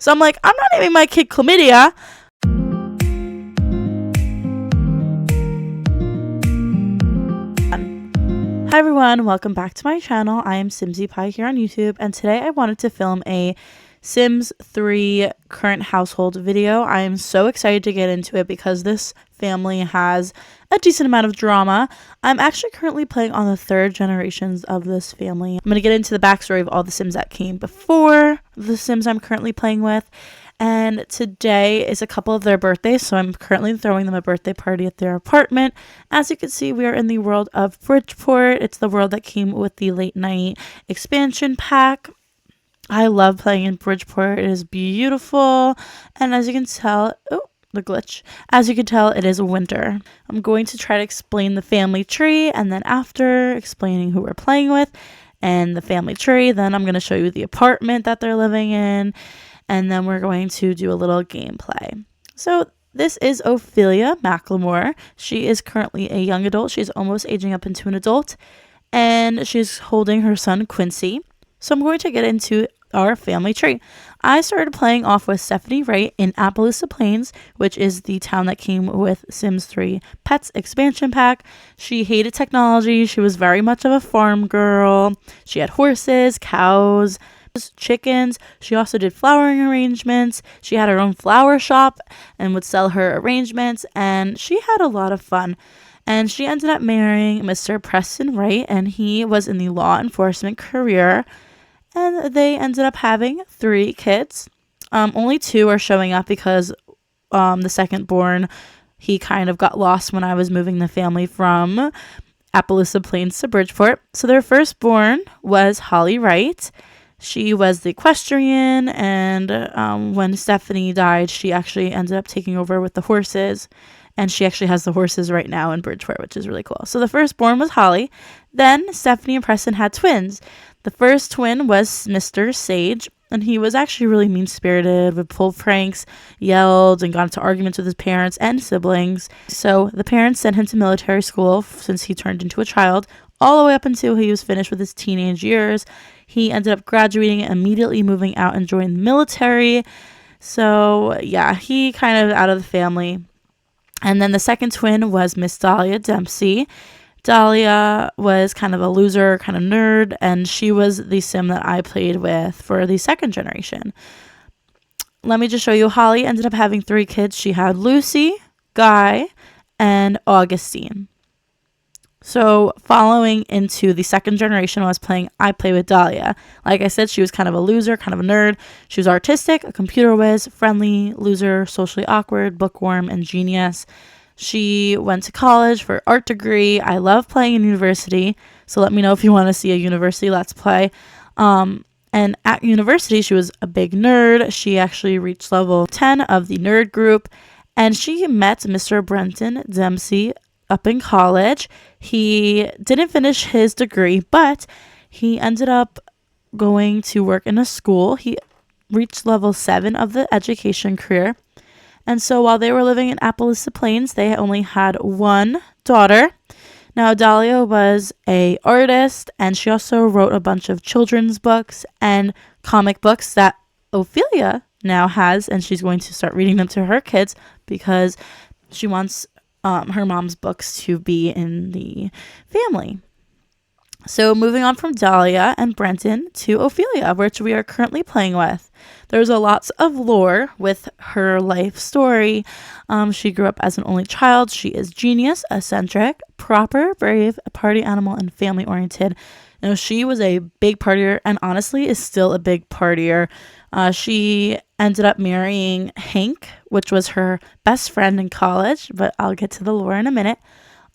So I'm like, I'm not naming my kid Chlamydia. Hi everyone, welcome back to my channel. I am Simsy Pie here on YouTube, and today I wanted to film a Sims 3 current household video. I am so excited to get into it because this family has a decent amount of drama. I'm actually currently playing on the third generations of this family. I'm going to get into the backstory of all the Sims that came before the Sims I'm currently playing with. And today is a couple of their birthdays, so I'm currently throwing them a birthday party at their apartment. As you can see, we are in the world of Bridgeport. It's the world that came with the late night expansion pack. I love playing in Bridgeport. It is beautiful. And as you can tell, the glitch. As you can tell, it is winter. I'm going to try to explain the family tree, and then after explaining who we're playing with and the family tree, then I'm going to show you the apartment that they're living in. And then we're going to do a little gameplay. So this is Ophelia Macklamoor. She is currently a young adult. She's almost aging up into an adult. And she's holding her son Quincy. So I'm going to get into our family tree. I started playing off with Stephanie Wright in Appaloosa Plains, which is the town that came with Sims 3 Pets expansion pack. She hated technology. She was very much of a farm girl. She had horses, cows, chickens. She also did flowering arrangements. She had her own flower shop and would sell her arrangements, and she had a lot of fun. And she ended up marrying Mr. Preston Wright, and he was in the law enforcement career, and they ended up having 3 kids. Only 2 are showing up because the second born, he kind of got lost when I was moving the family from Appaloosa Plains to Bridgeport. So their firstborn was Holly Wright. She was the equestrian, and when Stephanie died, she actually ended up taking over with the horses, and she actually has the horses right now in Bridgeport, which is really cool. So the firstborn was Holly. Then Stephanie and Preston had twins. The first twin was Mr. Sage, and he was actually really mean-spirited, would pull pranks, yelled, and got into arguments with his parents and siblings. So the parents sent him to military school since he turned into a child, all the way up until he was finished with his teenage years. He ended up graduating and immediately moving out and joining the military. So yeah, he kind of out of the family. And then the second twin was Miss Dahlia Dempsey. Dahlia was kind of a loser, kind of nerd, and she was the Sim that I played with for the second generation. Let me just show you. Holly ended up having 3 kids. She had Lucy, Guy, and Augustine. So following into the second generation I played with Dahlia. Like I said, she was kind of a loser, kind of a nerd. She was artistic, a computer whiz, friendly, loser, socially awkward, bookworm, and genius. She went to college for art degree. I love playing in university, so let me know if you want to see a university Let's Play. And at university, she was a big nerd. She actually reached level 10 of the nerd group, and she met Mr. Brenton Dempsey up in college. He didn't finish his degree, but he ended up going to work in a school. He reached level 7 of the education career. And so while they were living in Appaloosa Plains, they only had 1 daughter. Now, Dahlia was an artist, and she also wrote a bunch of children's books and comic books that Ophelia now has, and she's going to start reading them to her kids because she wants her mom's books to be in the family. So moving on from Dahlia and Brenton to Ophelia, which we are currently playing with. There's a lots of lore with her life story. She grew up as an only child. She is genius, eccentric, proper, brave, a party animal, and family oriented. You know, she was a big partier and honestly is still a big partier. She ended up marrying Hank, which was her best friend in college, but I'll get to the lore in a minute.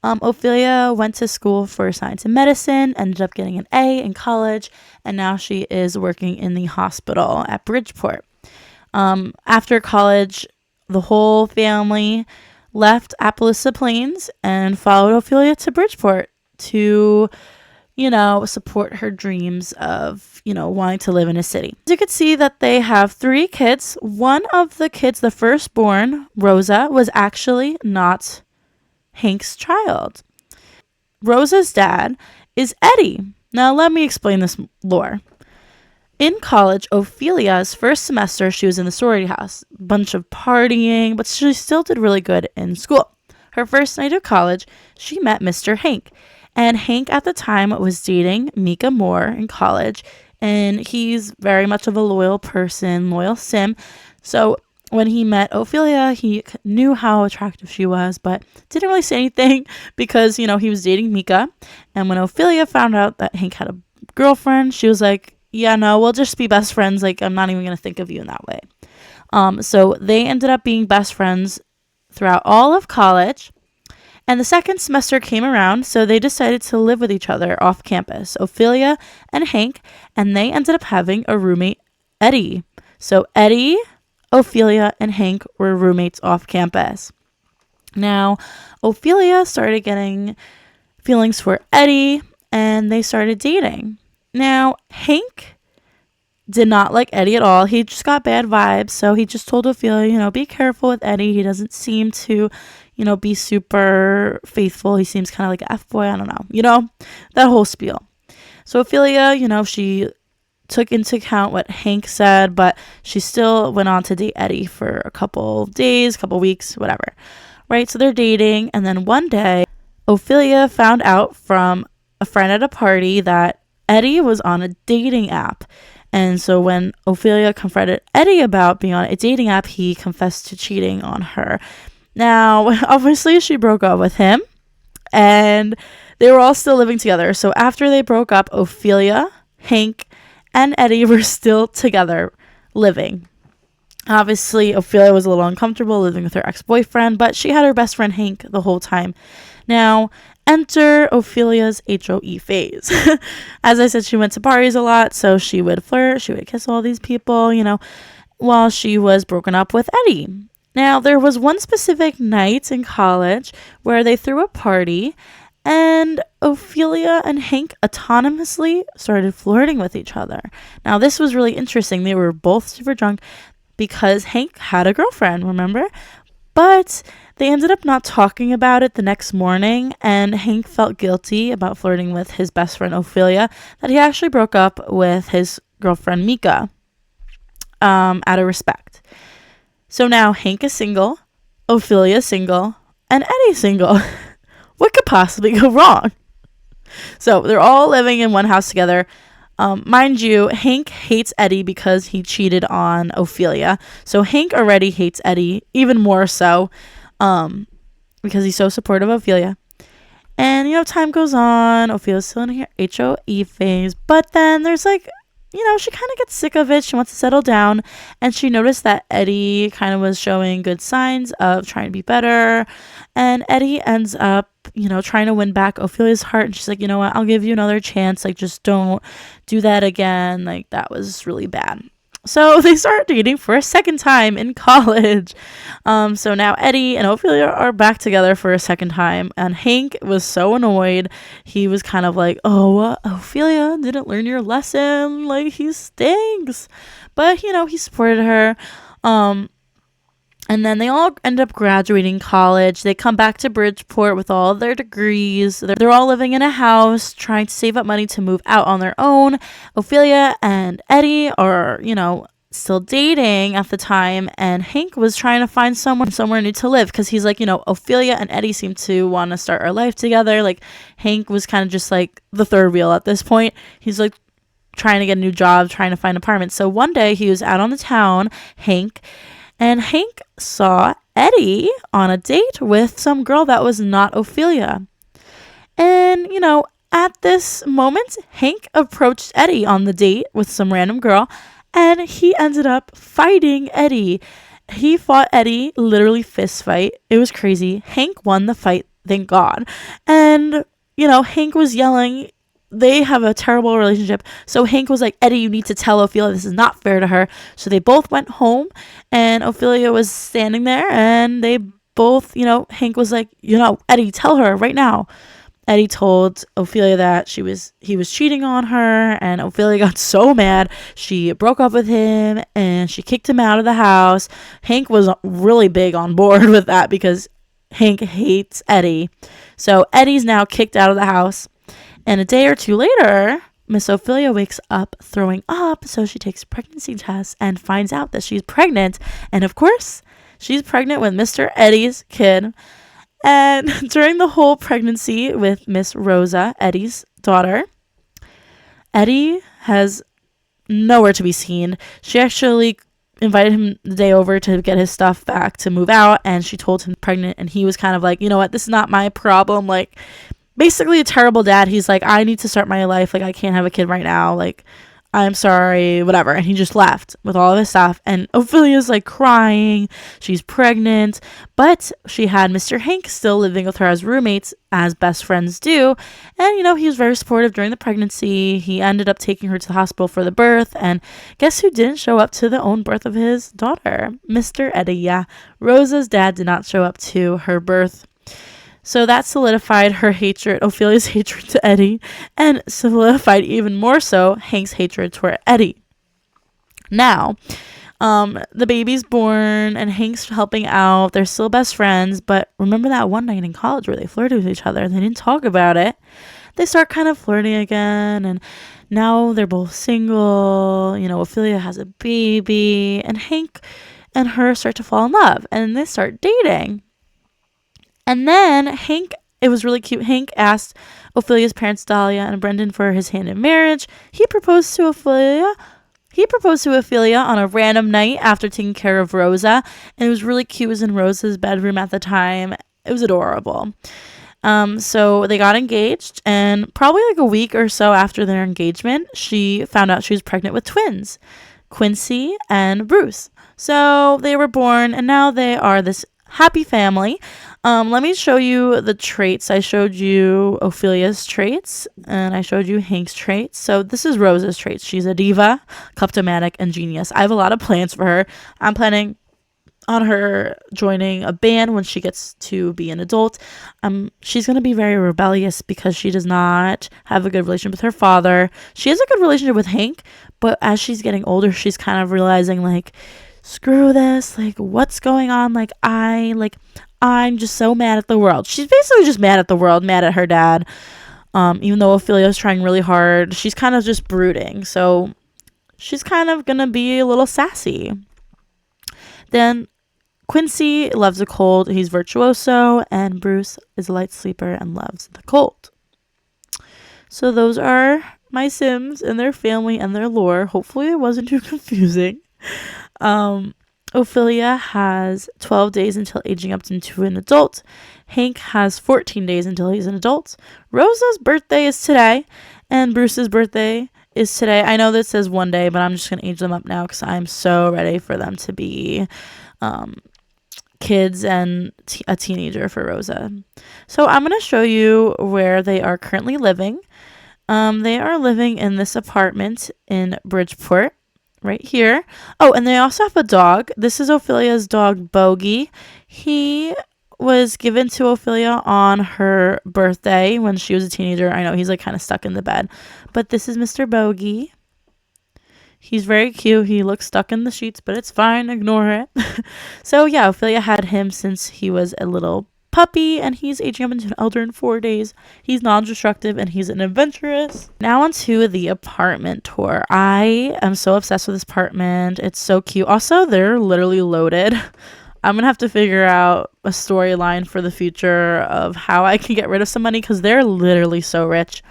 Ophelia went to school for science and medicine, ended up getting an A in college, and now she is working in the hospital at Bridgeport. After college, the whole family left Appaloosa Plains and followed Ophelia to Bridgeport to, support her dreams of, wanting to live in a city. As you can see that they have 3 kids. One of the kids, the firstborn, Rosa, was actually not Hank's child. Rosa's dad is Eddie. Now let me explain this lore. In college, Ophelia's first semester, she was in the sorority house, bunch of partying, but she still did really good in school. Her first night of college, she met Mr. Hank. And Hank at the time was dating Macklamoor in college. And he's very much of a loyal person, loyal sim. So when he met Ophelia, he knew how attractive she was, but didn't really say anything because, he was dating Mika. And when Ophelia found out that Hank had a girlfriend, she was like, yeah, no, we'll just be best friends. Like, I'm not even going to think of you in that way. So they ended up being best friends throughout all of college. And the second semester came around, so they decided to live with each other off campus, Ophelia and Hank, and they ended up having a roommate, Eddie. So Eddie, Ophelia, and Hank were roommates off campus. Now, Ophelia started getting feelings for Eddie, and they started dating. Now, Hank did not like Eddie at all. He just got bad vibes, so he just told Ophelia, be careful with Eddie. He doesn't seem to, be super faithful. He seems kind of like an F-boy. I don't know. That whole spiel. So Ophelia, she took into account what Hank said, but she still went on to date Eddie for a couple days, couple weeks, whatever. Right? So they're dating, and then one day, Ophelia found out from a friend at a party that Eddie was on a dating app. And so when Ophelia confronted Eddie about being on a dating app, he confessed to cheating on her. Now, obviously, she broke up with him, and they were all still living together. So after they broke up, Ophelia, Hank, and Eddie were still together living. Obviously, Ophelia was a little uncomfortable living with her ex-boyfriend, but she had her best friend Hank the whole time. Now, enter Ophelia's HOE phase. As I said, she went to parties a lot, so she would flirt, she would kiss all these people, while she was broken up with Eddie. Now, there was one specific night in college where they threw a party, and Ophelia and Hank autonomously started flirting with each other. Now, this was really interesting. They were both super drunk because Hank had a girlfriend, remember? But they ended up not talking about it the next morning, and Hank felt guilty about flirting with his best friend Ophelia, that he actually broke up with his girlfriend Mika, out of respect. So now Hank is single, Ophelia is single, and Eddie's single. What could possibly go wrong? So they're all living in one house together. Mind you, Hank hates Eddie because he cheated on Ophelia. So Hank already hates Eddie, even more so, because he's so supportive of Ophelia. And, time goes on. Ophelia's still in her HOE phase. But then there's she kind of gets sick of it. She wants to settle down. And she noticed that Eddie kind of was showing good signs of trying to be better. And Eddie ends up, trying to win back Ophelia's heart. And she's like, you know what? I'll give you another chance. Just don't do that again. That was really bad. So they start dating for a second time in college. So now Eddie and Ophelia are back together for a second time. And Hank was so annoyed. He was kind of like, oh, Ophelia didn't learn your lesson. He stinks. But, he supported her. And then they all end up graduating college. They come back to Bridgeport with all their degrees. They're all living in a house, trying to save up money to move out on their own. Ophelia and Eddie are, still dating at the time. And Hank was trying to find somewhere new to live because he's like, Ophelia and Eddie seem to want to start our life together. Hank was kind of just the third wheel at this point. He's trying to get a new job, trying to find an apartment. So one day he was out on the town, Hank saw Eddie on a date with some girl that was not Ophelia. And, at this moment, Hank approached Eddie on the date with some random girl, and he ended up fighting Eddie. He fought Eddie, literally fist fight. It was crazy. Hank won the fight, thank God. And, Hank was yelling. They have a terrible relationship. So Hank was like, Eddie, you need to tell Ophelia this is not fair to her. So they both went home, and Ophelia was standing there, and they both, Hank was like, Eddie, tell her right now. Eddie told Ophelia that he was cheating on her, and Ophelia got so mad. She broke up with him, and she kicked him out of the house. Hank was really big on board with that because Hank hates Eddie. So Eddie's now kicked out of the house. And a day or two later, Miss Ophelia wakes up throwing up, so she takes a pregnancy test and finds out that she's pregnant. And of course, she's pregnant with Mr. Eddie's kid. And during the whole pregnancy with Miss Rosa, Eddie's daughter, Eddie has nowhere to be seen. She actually invited him the day over to get his stuff back to move out, and she told him pregnant, and he was kind of like, you know what, this is not my problem. Like, basically a terrible dad. He's like, I need to start my life. Like, I can't have a kid right now. Like, I'm sorry, whatever. And he just left with all of his stuff. And Ophelia's like crying. She's pregnant. But she had Mr. Hank still living with her as roommates, as best friends do. And, you know, he was very supportive during the pregnancy. He ended up taking her to the hospital for the birth. And guess who didn't show up to the own birth of his daughter? Mr. Eddie. Yeah, Rosa's dad did not show up to her birth. So that solidified her hatred, Ophelia's hatred to Eddie, and solidified even more so Hank's hatred toward Eddie. Now, the baby's born and Hank's helping out. They're still best friends, but remember that one night in college where they flirted with each other? They didn't talk about it. They start kind of flirting again, and now they're both single. You know, Ophelia has a baby, and Hank and her start to fall in love, and they start dating. And then Hank, it was really cute. Hank asked Ophelia's parents, Dahlia and Brendan, for his hand in marriage. He proposed to Ophelia on a random night after taking care of Rosa. And it was really cute. It was in Rosa's bedroom at the time. It was adorable. So they got engaged, and probably like a week or so after their engagement, she found out she was pregnant with twins, Quincy and Bruce. So they were born, and now they are this happy family. Let me show you the traits. I showed you Ophelia's traits, and I showed you Hank's traits. So this is Rosa's traits. She's a diva, kleptomatic, and genius. I have a lot of plans for her. I'm planning on her joining a band when she gets to be an adult. She's going to be very rebellious because she does not have a good relationship with her father. She has a good relationship with Hank, but as she's getting older, she's kind of realizing, like, screw this, like, what's going on? I'm just so mad at the world. She's basically just mad at the world, mad at her dad. Even though Ophelia's trying really hard, she's kind of just brooding. So she's kind of gonna be a little sassy. Then Quincy loves the cold. He's virtuoso, and Bruce is a light sleeper and loves the cold. So those are my Sims and their family and their lore. Hopefully it wasn't too confusing. Ophelia has 12 days until aging up into an adult. Hank has 14 days until he's an adult. Rosa's birthday is today, and Bruce's birthday is today. I know that says one day, but I'm just going to age them up now because I'm so ready for them to be kids and a teenager for Rosa. So I'm going to show you where they are currently living. They are living in this apartment in Bridgeport. Right here. Oh, and they also have a dog. This is Ophelia's dog, Bogey. He was given to Ophelia on her birthday when she was a teenager. I know he's like kind of stuck in the bed. But this is Mr. Bogey. He's very cute. He looks stuck in the sheets, but it's fine. Ignore it. So yeah, Ophelia had him since he was a little puppy, and he's aging up into an elder in 4 days. He's non-destructive, and he's an adventurous. Now onto the apartment tour. I am so obsessed with this apartment. It's so cute. Also, they're literally loaded. I'm gonna have to figure out a storyline for the future of how I can get rid of some money, because they're literally so rich.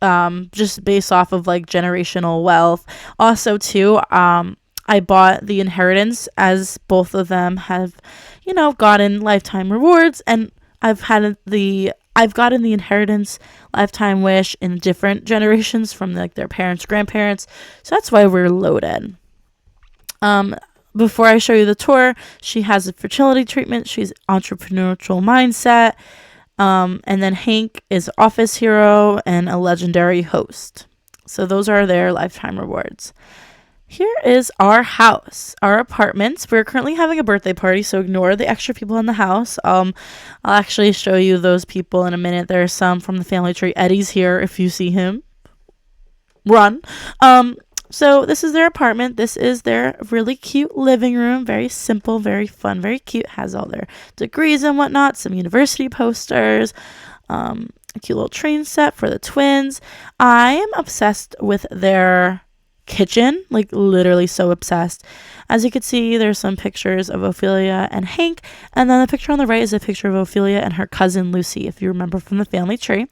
Just based off of like generational wealth. Also too, I bought the inheritance, as both of them have, you know, gotten lifetime rewards, and I've gotten the inheritance lifetime wish in different generations from like their parents, grandparents. So that's why we're loaded. Before I show you the tour, she has a fertility treatment. She's entrepreneurial mindset. And then Hank is office hero and a legendary host. So those are their lifetime rewards. Here is our house, our apartment. We're currently having a birthday party, so ignore the extra people in the house. I'll actually show you those people in a minute. There are some from the family tree. Eddie's here if you see him. Run. So this is their apartment. This is their really cute living room. Very simple, very fun, very cute. Has all their degrees and whatnot. Some university posters. A cute little train set for the twins. I am obsessed with their kitchen, like literally so obsessed. As you can see, there's some pictures of Ophelia and Hank, and then the picture on the right is a picture of Ophelia and her cousin Lucy, if you remember from the family tree.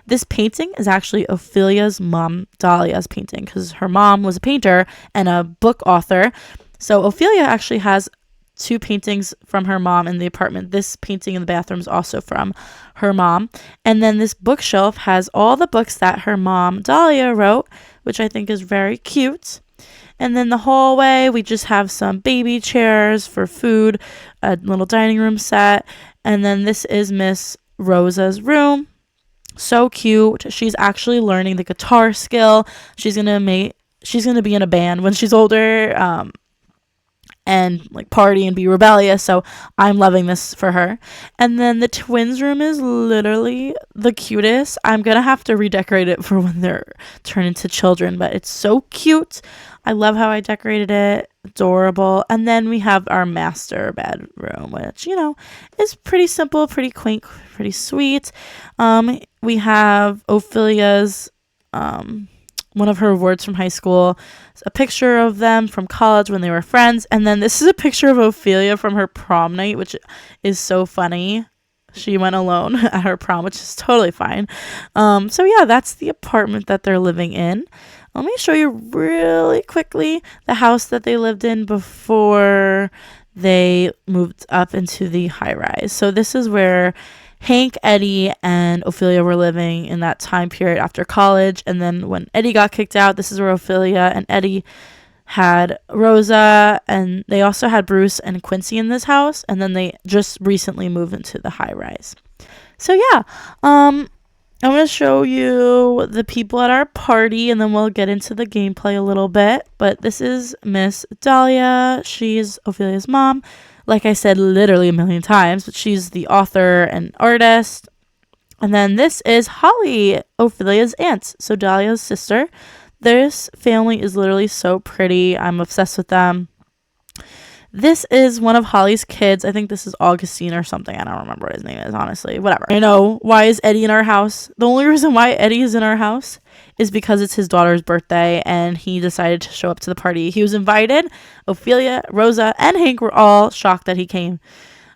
This painting is actually Ophelia's mom Dahlia's painting, because her mom was a painter and a book author. So Ophelia actually has 2 paintings from her mom in the apartment. This painting in the bathroom is also from her mom. And then this bookshelf has all the books that her mom Dahlia wrote, which I think is very cute. And then the hallway, we just have some baby chairs for food, a little dining room set. And then this is Miss Rosa's room. So cute. She's actually learning the guitar skill. She's gonna be in a band when she's older. And like party and be rebellious, so I'm loving this for her. And then the twins room is literally the cutest. I'm gonna have to redecorate it for when they're turned into children, but it's so cute. I love how I decorated it. Adorable. And then we have our master bedroom, which, you know, is pretty simple, pretty quaint, pretty sweet. We have Ophelia's one of her awards from high school, a picture of them from college when they were friends, and then this is a picture of Ophelia from her prom night, which is so funny. She went alone at her prom, which is totally fine. So yeah, that's the apartment that they're living in. Let me show you really quickly the house that they lived in before they moved up into the high rise. So this is where Hank, Eddie, and Ophelia were living in that time period after college. And then when Eddie got kicked out, this is where Ophelia and Eddie had Rosa, and they also had Bruce and Quincy in this house. And then they just recently moved into the high rise. So yeah, I'm going to show you the people at our party, and then we'll get into the gameplay a little bit. But this is Miss Dahlia. She's Ophelia's mom. Like I said literally a million times, but she's the author and artist. And then this is Holly, Ophelia's aunt, so Dahlia's sister. This family is literally so pretty. I'm obsessed with them. This is one of Holly's kids. I think this is Augustine or something. I don't remember what his name is, honestly. Whatever. I know. Why is Eddie in our house? The only reason why Eddie is in our house is because it's his daughter's birthday and he decided to show up to the party. He was invited. Ophelia, Rosa, and Hank were all shocked that he came.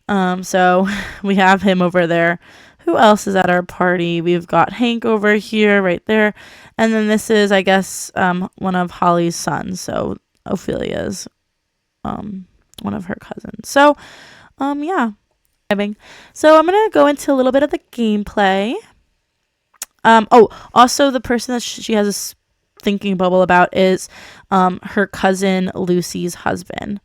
So we have him over there. Who else is at our party? We've got Hank over here, right there. And then this is, I guess, one of Holly's sons. So Ophelia's one of her cousins. So yeah, so I'm gonna go into a little bit of the gameplay. Also the person that she has a thinking bubble about is her cousin Lucy's husband.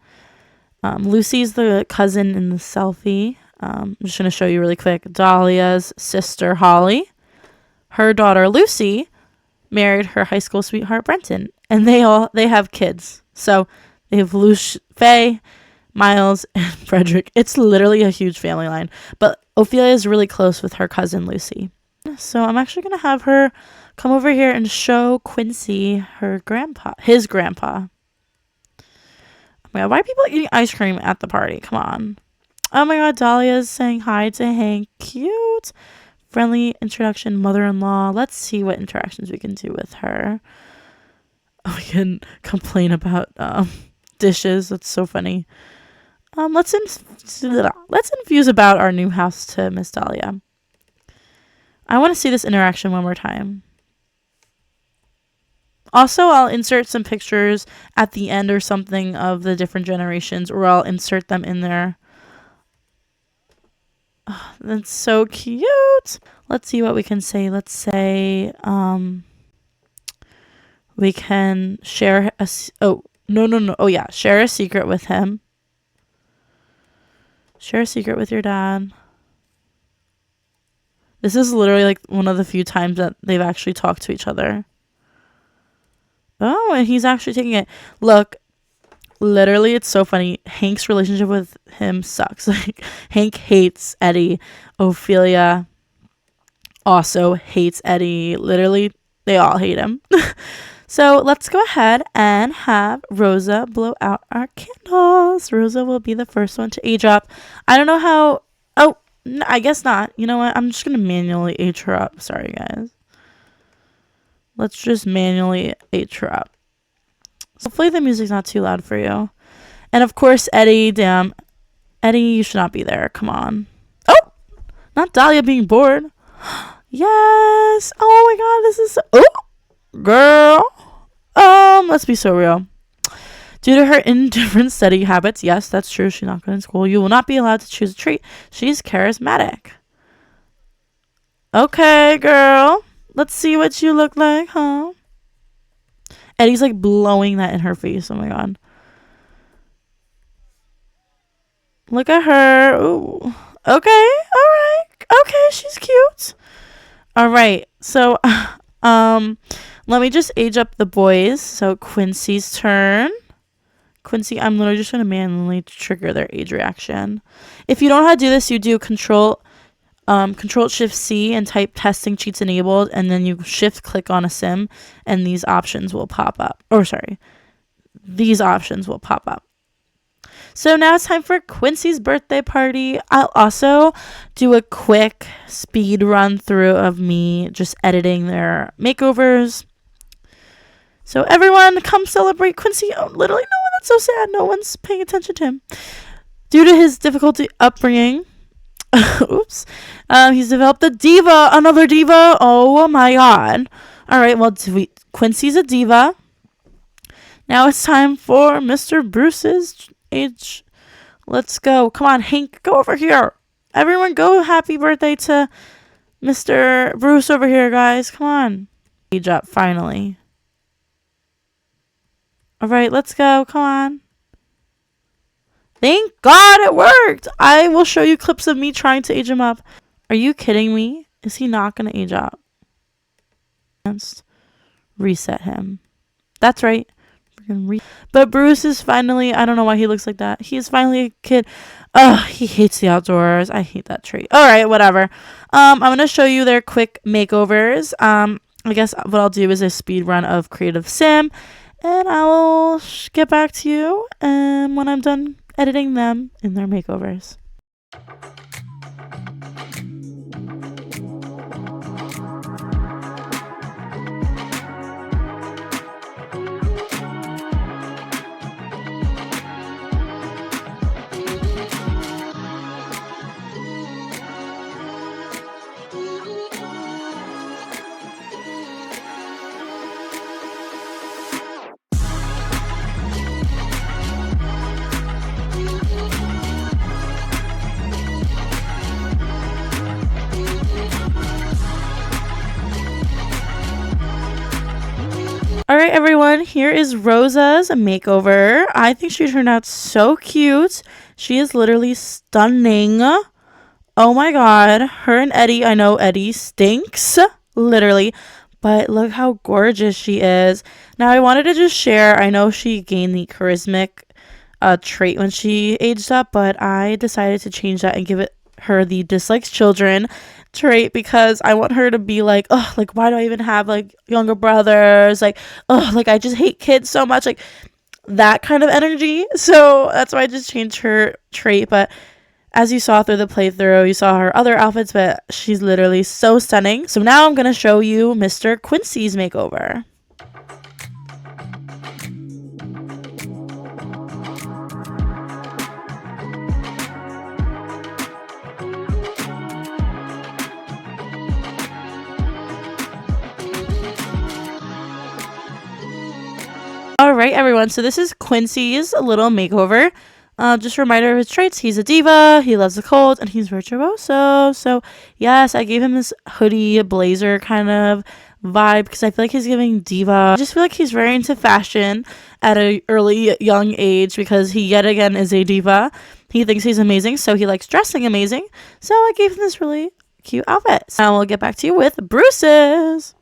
Lucy's the cousin in the selfie. I'm just gonna show you really quick. Dahlia's sister Holly, her daughter Lucy married her high school sweetheart Brenton, and they have kids. So they have Faye, Miles, and Frederick. It's literally a huge family line. But Ophelia is really close with her cousin Lucy. So I'm actually going to have her come over here and show Quincy his grandpa. Oh my God, why are people eating ice cream at the party? Come on. Oh my God, Dahlia's saying hi to Hank. Cute. Friendly introduction, mother-in-law. Let's see what interactions we can do with her. Oh, we can complain about dishes. That's so funny. Let's infuse about our new house to Miss Dahlia. I want to see this interaction one more time. Also, I'll insert some pictures at the end or something of the different generations, or I'll insert them in there. Oh, that's so cute. Let's see what we can say. Let's say we can share a... Oh, no. Oh, yeah. Share a secret with him. Share a secret with your dad. This is literally like one of the few times that they've actually talked to each other. Oh, and he's actually taking it. Look, literally, it's so funny. Hank's relationship with him sucks. Like, Hank hates Eddie. Ophelia also hates Eddie. Literally, they all hate him. So let's go ahead and have Rosa blow out our candles. Rosa will be the first one to age up. I don't know how... Oh, I guess not. You know what? I'm just going to manually age her up. Sorry, guys. Let's just manually age her up. Hopefully the music's not too loud for you. And of course, Eddie, damn. Eddie, you should not be there. Come on. Oh! Not Dahlia being bored. Yes! Oh my god, this is so... Oh! Girl! Let's be so real. Due to her indifferent study habits, yes, that's true, she's not good in school, you will not be allowed to choose a treat. She's charismatic. Okay, girl. Let's see what you look like, huh? Eddie's like blowing that in her face. Oh my god. Look at her. Ooh. Okay. All right. Okay, she's cute. All right. So, let me just age up the boys. So Quincy's turn. Quincy, I'm literally just gonna manually trigger their age reaction. If you don't know how to do this, you do Control Shift C and type testing cheats enabled, and then you shift click on a sim, and these options will pop up. Or sorry, these options will pop up. So now it's time for Quincy's birthday party. I'll also do a quick speed run through of me just editing their makeovers. So everyone come celebrate Quincy. Oh, literally no one. That's so sad. No one's paying attention to him. Due to his difficult upbringing, oops, he's developed a diva. Another diva. Oh my god. All right, well, Quincy's a diva. Now it's time for Mr. Bruce's age. Let's go. Come on, Hank, go over here. Everyone go happy birthday to Mr. Bruce over here, guys. Come on. Age up, finally. All right, let's go. Come on. Thank God it worked. I will show you clips of me trying to age him up. Are you kidding me? Is he not going to age up? Reset him. That's right. But Bruce is finally, I don't know why he looks like that. He is finally a kid. Ugh, he hates the outdoors. I hate that trait. All right, whatever. I'm going to show you their quick makeovers. I guess what I'll do is a speed run of Creative Sim, and I will get back to you when I'm done editing them in their makeovers. All right, everyone, here is Rosa's makeover. I think she turned out so cute. She is literally stunning. Oh my god. Her and Eddie, I know Eddie stinks, literally, but look how gorgeous she is. Now, I wanted to just share, I know she gained the charismatic trait when she aged up, but I decided to change that and give her the dislikes children trait because I want her to be like, oh, like, why do I even have like younger brothers? Like, oh, like, I just hate kids so much, like that kind of energy. So that's why I just changed her trait. But as you saw through the playthrough, you saw her other outfits, but she's literally so stunning. So now I'm going to show you Mr. Quincy's makeover. All right, everyone. So this is Quincy's little makeover. Just a reminder of his traits. He's a diva, he loves the cold, and he's virtuoso. So yes, I gave him this hoodie blazer kind of vibe because I feel like he's giving diva. I just feel like he's very into fashion at an early young age because he yet again is a diva. He thinks he's amazing, so he likes dressing amazing. So I gave him this really cute outfit. Now we'll get back to you with Bruce's.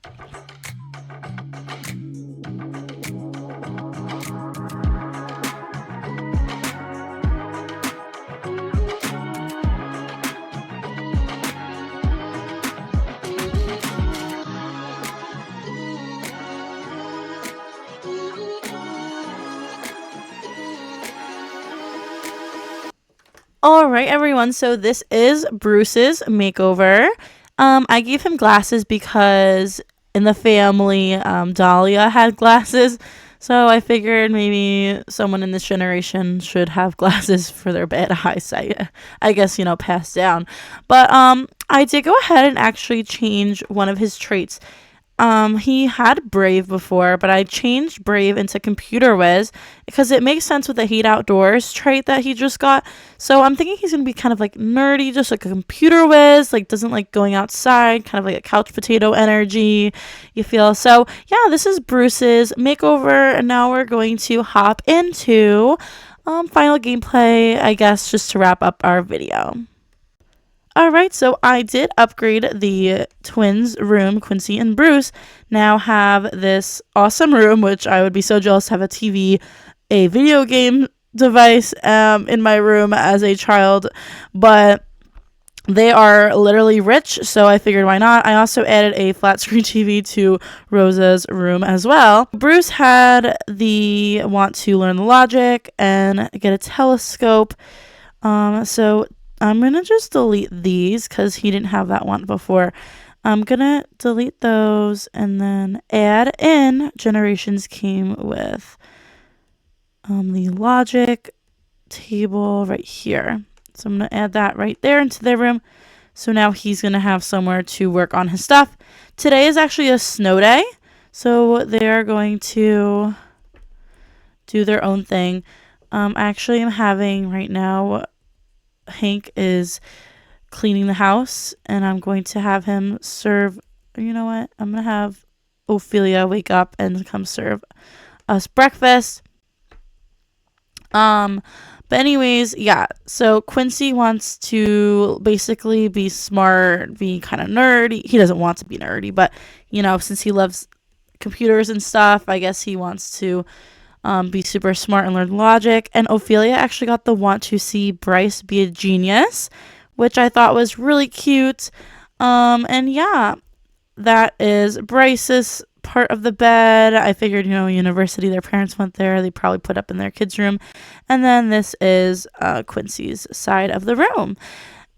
All right, everyone. So this is Bruce's makeover. I gave him glasses because in the family, Dahlia had glasses. So I figured maybe someone in this generation should have glasses for their bad eyesight. I guess, passed down. But I did go ahead and actually change one of his traits. He had Brave before, but I changed Brave into Computer Whiz because it makes sense with the Hate Outdoors trait that he just got. So I'm thinking he's gonna be kind of like nerdy, just like a computer whiz, like doesn't like going outside, kind of like a couch potato energy, you feel. So yeah, this is Bruce's makeover, and now we're going to hop into final gameplay, I guess, just to wrap up our video. Alright, so I did upgrade the twins' room. Quincy and Bruce now have this awesome room, which I would be so jealous to have a TV, a video game device in my room as a child, but they are literally rich, so I figured why not. I also added a flat screen TV to Rosa's room as well. Bruce had the want to learn the logic and get a telescope, so I'm going to just delete these because he didn't have that one before. I'm going to delete those and then add in Generations came with the logic table right here. So I'm going to add that right there into their room. So now he's going to have somewhere to work on his stuff. Today is actually a snow day, so they're going to do their own thing. Actually, I'm having right now, Hank is cleaning the house, and I'm going to have him serve. You know what? I'm going to have Ophelia wake up and come serve us breakfast. But anyways, yeah. So Quincy wants to basically be smart, be kind of nerdy. He doesn't want to be nerdy, but since he loves computers and stuff, I guess he wants to be super smart and learn logic. And Ophelia actually got the want to see Bryce be a genius, which I thought was really cute. And yeah, that is Bryce's part of the bed. I figured, university, their parents went there. They probably put up in their kids' room. And then this is Quincy's side of the room.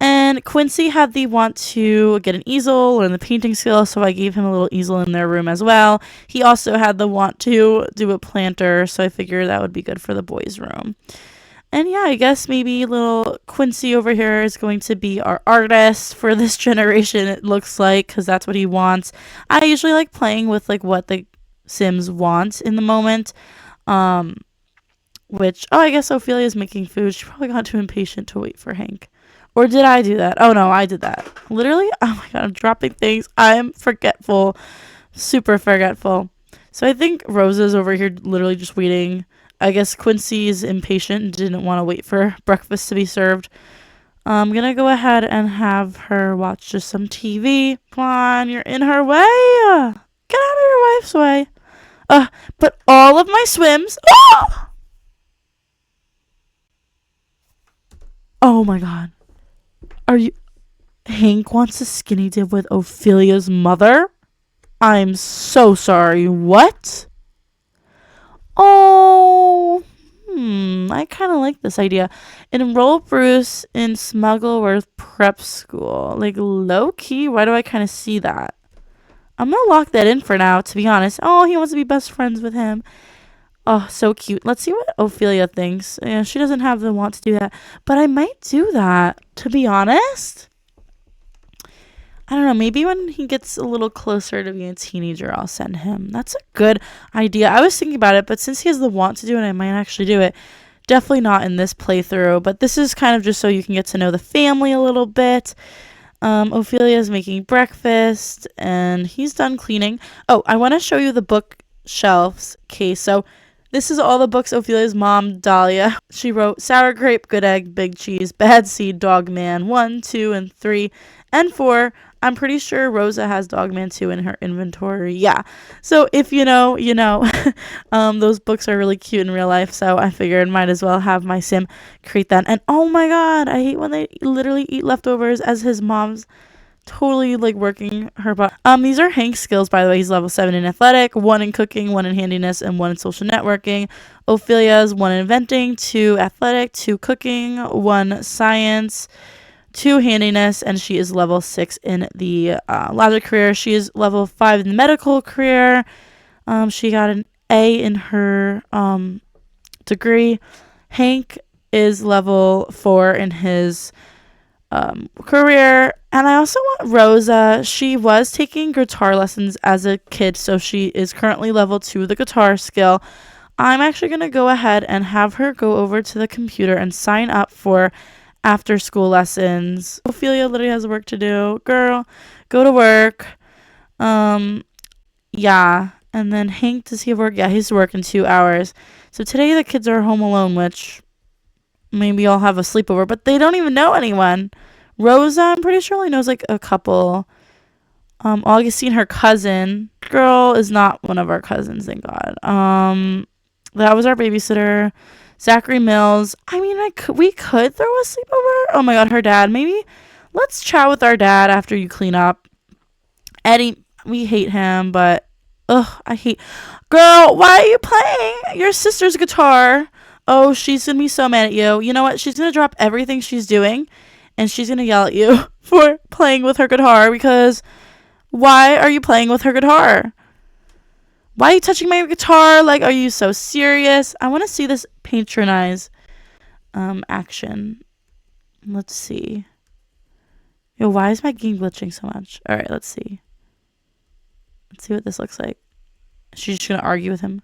And Quincy had the want to get an easel, learn the painting skill, so I gave him a little easel in their room as well. He also had the want to do a planter, so I figured that would be good for the boys' room. And yeah, I guess maybe little Quincy over here is going to be our artist for this generation, it looks like, because that's what he wants. I usually like playing with like what the Sims want in the moment. Which, I guess Ophelia's making food. She probably got too impatient to wait for Hank. Or did I do that? Oh no, I did that. Literally? Oh my god, I'm dropping things. I'm forgetful. Super forgetful. So I think Rosa's over here literally just waiting. I guess Quincy is impatient and didn't want to wait for breakfast to be served. I'm gonna go ahead and have her watch just some TV. Come on, you're in her way. Get out of your wife's way. But all of my swims. Oh my god. Are you... Hank wants a skinny dip with Ophelia's mother? I'm so sorry. What? Oh, I kind of like this idea. Enroll Bruce in Smuggleworth Prep School. Like, low-key, why do I kind of see that? I'm going to lock that in for now, to be honest. Oh, he wants to be best friends with him. Oh, so cute. Let's see what Ophelia thinks. Yeah, she doesn't have the want to do that. But I might do that, to be honest. I don't know. Maybe when he gets a little closer to being a teenager, I'll send him. That's a good idea. I was thinking about it, but since he has the want to do it, I might actually do it. Definitely not in this playthrough, but this is kind of just so you can get to know the family a little bit. Ophelia is making breakfast, and he's done cleaning. Oh, I want to show you the bookshelves case. So this is all the books Ophelia's mom, Dahlia. She wrote Sour Grape, Good Egg, Big Cheese, Bad Seed, Dog Man 1, 2, and 3, and 4. I'm pretty sure Rosa has Dogman 2 in her inventory. Yeah. So if you know, you know. Those books are really cute in real life, so I figured might as well have my sim create that. And oh my god, I hate when they literally eat leftovers, as his mom's totally like working her butt. These are Hank's skills, by the way. He's level 7 in athletic, 1 in cooking, 1 in handiness, and 1 in social networking. Ophelia's 1 in inventing, 2 athletic, 2 cooking, 1 science, 2 handiness, and she is level 6 in the logic career. She is level 5 in the medical career. She got an A in her degree. Hank is level 4 in his career. And I also want Rosa. She was taking guitar lessons as a kid, so she is currently level 2 the guitar skill. I'm actually going to go ahead and have her go over to the computer and sign up for after school lessons. Ophelia literally has work to do. Girl, go to work. Yeah. And then Hank, does he have work? Yeah, he's working 2 hours. So today the kids are home alone, which maybe I'll have a sleepover, but they don't even know anyone. Rosa, I'm pretty sure only knows like a couple. Augustine, her cousin. Girl is not one of our cousins, thank God. That was our babysitter. Zachary Mills. I mean, we could throw a sleepover. Oh my God, her dad. Maybe let's chat with our dad after you clean up. Eddie, we hate him, but I hate. Girl, why are you playing your sister's guitar? Oh, she's gonna be so mad at you. You know what? She's gonna drop everything she's doing, and she's gonna yell at you for playing with her guitar, because why are you playing with her guitar? Why are you touching my guitar? Like, are you so serious? I want to see this patronize action. Let's see. Yo, why is my game glitching so much? All right, let's see. Let's see what this looks like. She's just gonna argue with him.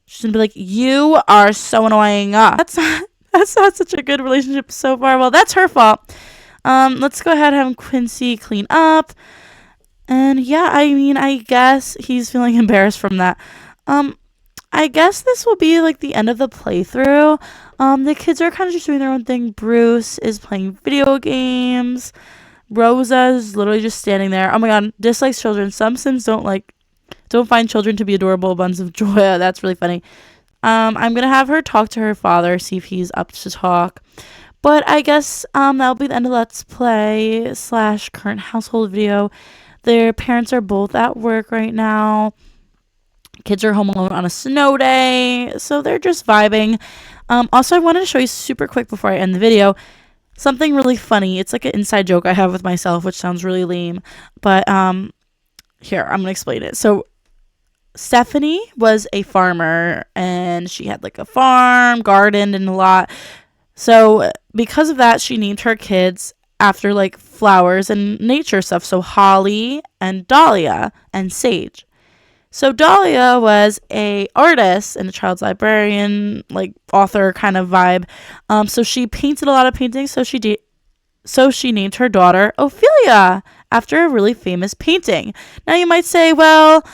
She's gonna be like, "You are so annoying." That's not such a good relationship so far. Well, that's her fault. Let's go ahead and have Quincy clean up. And yeah, I mean, I guess he's feeling embarrassed from that. I guess this will be like the end of the playthrough. The kids are kind of just doing their own thing. Bruce is playing video games. Rosa is literally just standing there. Oh my God, dislikes children. Some Sims don't find children to be adorable buns of joy. That's really funny. I'm gonna have her talk to her father, see if he's up to talk. But I guess that'll be the end of Let's Play / current household video. Their parents are both at work right now. Kids are home alone on a snow day, so they're just vibing. Also, I wanted to show you super quick before I end the video something really funny. It's like an inside joke I have with myself, which sounds really lame. But here, I'm going to explain it. So Stephanie was a farmer, and she had like a farm, gardened, and a lot. So because of that, she named her kids after like flowers and nature stuff. So Holly and Dahlia and Sage. So Dahlia was a artist and a child's librarian, like author kind of vibe. So she painted a lot of paintings. So she named her daughter Ophelia after a really famous painting. Now you might say, well,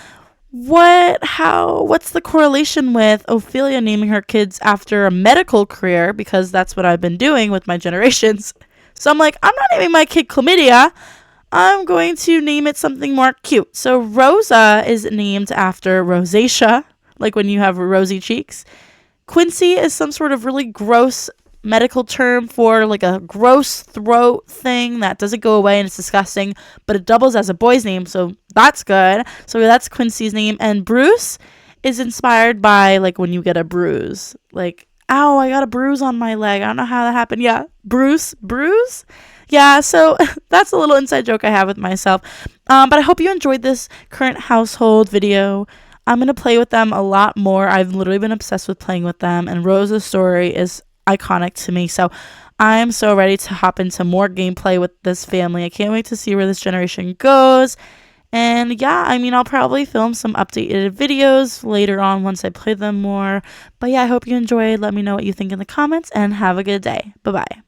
what's the correlation with Ophelia naming her kids after a medical career? Because that's what I've been doing with my generations. So I'm like, I'm not naming my kid Chlamydia. I'm going to name it something more cute. So Rosa is named after rosacea, like when you have rosy cheeks. Quincy is some sort of really gross medical term for like a gross throat thing that doesn't go away and it's disgusting, but it doubles as a boy's name, so that's good. So that's Quincy's name. And Bruce is inspired by like when you get a bruise, like, ow, I got a bruise on my leg. I don't know how that happened. Yeah, bruise. Yeah, so that's a little inside joke I have with myself. But I hope you enjoyed this current household video. I'm going to play with them a lot more. I've literally been obsessed with playing with them, and Rosa's story is iconic to me. So I'm so ready to hop into more gameplay with this family. I can't wait to see where this generation goes. And yeah, I mean, I'll probably film some updated videos later on once I play them more. But yeah, I hope you enjoyed. Let me know what you think in the comments, and have a good day. Bye-bye.